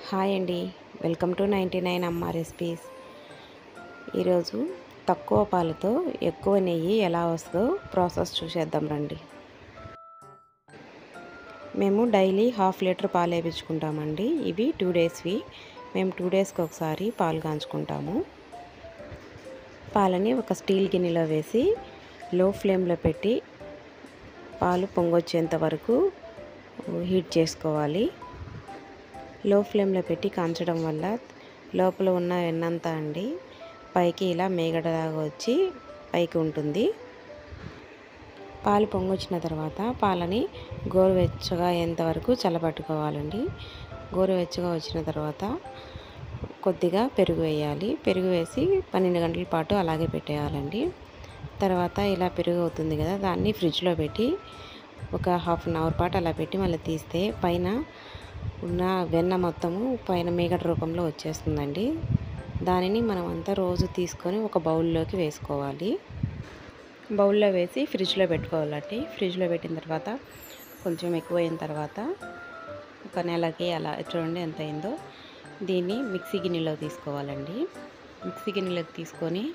Hi అండి, welcome to 99 అమ్మ recipes. ఈరోజు తక్కువ పాలతో ఎక్కువ నెయ్యి ఎలా వస్తుందో ప్రాసెస్ చూసేద్దాం రండి. మేము డైలీ 1/2 లీటర్ పాలు వేయించుకుంటామండి. ఇవి 2 డేస్వి. మేము 2 డేస్కి ఒకసారి పాలు కాంచుకుంటాము. పాలని ఒక స్టీల్ గిన్నెలో వేసి లో ఫ్లేమ్లో పెట్టి పాలు పొంగొచ్చేంత వరకు హీట్ చేసుకోవాలి. లో ఫ్లేమ్లో పెట్టి కాంచడం వల్ల లోపల ఉన్న వెన్నంతా అండి పైకి ఇలా మేగడలాగా వచ్చి పైకి ఉంటుంది. పాలు పొంగొచ్చిన తర్వాత పాలని గోరువెచ్చగా అయ్యేంతవరకు చల్లబట్టుకోవాలండి. గోరువెచ్చగా వచ్చిన తర్వాత కొద్దిగా పెరుగు వేయాలి. పెరుగు వేసి 12 గంటల పాటు అలాగే పెట్టేయాలండి. తర్వాత ఇలా పెరుగు అవుతుంది కదా, దాన్ని ఫ్రిడ్జ్లో పెట్టి ఒక 1/2 అవర్ పాటు అలా పెట్టి మళ్ళీ తీస్తే పైన ఉన్న వెన్న మొత్తము పైన మేగడ రూపంలో వచ్చేస్తుందండి. దానిని మనం అంతా రోజు తీసుకొని ఒక బౌల్లోకి వేసుకోవాలి. బౌల్లో వేసి ఫ్రిడ్జ్లో పెట్టుకోవాలండి. ఫ్రిడ్జ్లో పెట్టిన తర్వాత కొంచెం ఎక్కువైన తర్వాత ఒక నెలకి అలా చూడండి ఎంత అయిందో. దీన్ని మిక్సీ గిన్నెలో తీసుకోవాలండి. మిక్సీ గిన్నెలోకి తీసుకొని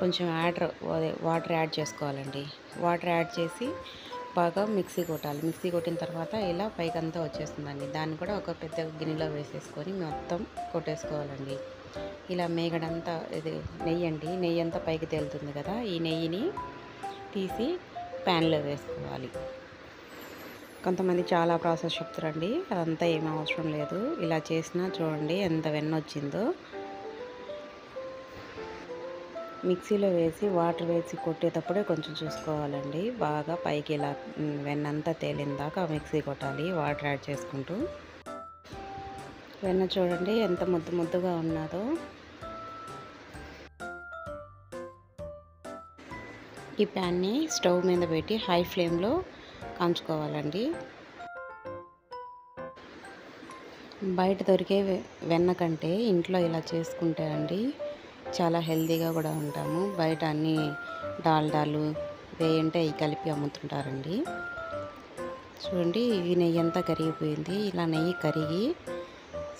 కొంచెం వాటర్ యాడ్ చేసుకోవాలండి. వాటర్ యాడ్ చేసి బాగా మిక్సీ కొట్టాలి. మిక్సీ కొట్టిన తర్వాత ఇలా పైకంతా వచ్చేస్తుందండి. దాన్ని కూడా ఒక పెద్ద గిన్నెలో వేసేసుకొని మొత్తం కొట్టేసుకోవాలండి. ఇలా మేగడంతా ఇది నెయ్యి అంతా పైకి తేలుతుంది కదా, ఈ నెయ్యిని తీసి ప్యాన్లో వేసుకోవాలి. కొంతమంది చాలా ప్రాసెస్ చెప్తారండి, అదంతా ఏమీ అవసరం లేదు. ఇలా చేసినా చూడండి ఎంత వెన్న వచ్చిందో. మిక్సీలో వేసి వాటర్ వేసి కొట్టేటప్పుడే కొంచెం చూసుకోవాలండి. బాగా పైకి ఇలా వెన్నంతా తేలిందాకా మిక్సీ కొట్టాలి వాటర్ యాడ్ చేసుకుంటూ. వెన్న చూడండి ఎంత ముద్దుగా ఉన్నదో. ఈ ప్యాన్ని స్టవ్ మీద పెట్టి హై ఫ్లేమ్లో కాంచుకోవాలండి. బయట దొరికే వెన్న కంటే ఇంట్లో ఇలా చేసుకుంటే అండి చాలా హెల్తీగా కూడా ఉంటాము. బయట అన్నీ డాల్డాలు వేయంటే అవి కలిపి అమ్ముతుంటారండి. చూడండి ఈ నెయ్యి అంతా కరిగిపోయింది. ఇలా నెయ్యి కరిగి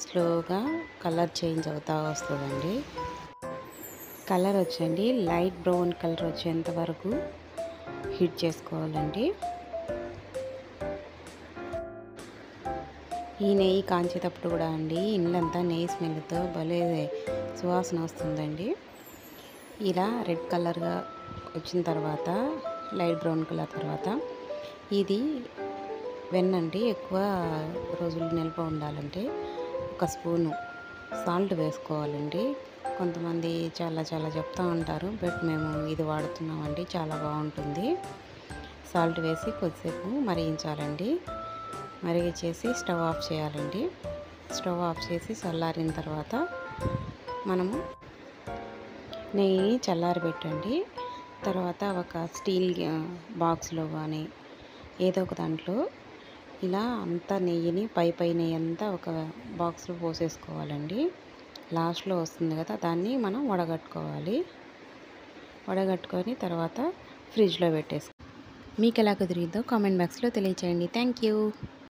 స్లోగా కలర్ చేంజ్ అవుతూ వస్తుందండి. కలర్ వచ్చండి లైట్ బ్రౌన్ కలర్ వచ్చేంత వరకు హీట్ చేసుకోవాలండి. ఈ నెయ్యి కాంచేటప్పుడు కూడా అండి ఇళ్ళంతా నెయ్యి స్మెల్తో భలే సువాసన వస్తుందండి. ఇలా రెడ్ కలర్గా వచ్చిన తర్వాత లైట్ బ్రౌన్ కలర్ తర్వాత ఇది వెన్నండి ఎక్కువ రోజులు నిల్వ ఉండాలంటే ఒక స్పూను సాల్ట్ వేసుకోవాలండి. కొంతమంది చాలా చెప్తూ ఉంటారు, బట్ మేము ఇది వాడుతున్నామండి, చాలా బాగుంటుంది. సాల్ట్ వేసి కొద్దిసేపు మరిగించాలండి. మరిగించేసి స్టవ్ ఆఫ్ చేయాలండి. స్టవ్ ఆఫ్ చేసి చల్లారిన తర్వాత మనము నెయ్యి చల్లారబెట్టండి. తర్వాత ఒక స్టీల్ బాక్స్లో కానీ ఏదో ఒక దాంట్లో ఇలా అంతా నెయ్యిని పై నెయ్యి అంతా ఒక బాక్స్లో పోసేసుకోవాలండి. లాస్ట్లో వస్తుంది కదా, దాన్ని మనం వడగట్టుకోవాలి. వడగట్టుకొని తర్వాత ఫ్రిడ్జ్లో పెట్టేసుకోవాలి. మీకు ఎలా కుదిరిందో కామెంట్ బాక్స్లో తెలియచేయండి. Thank you.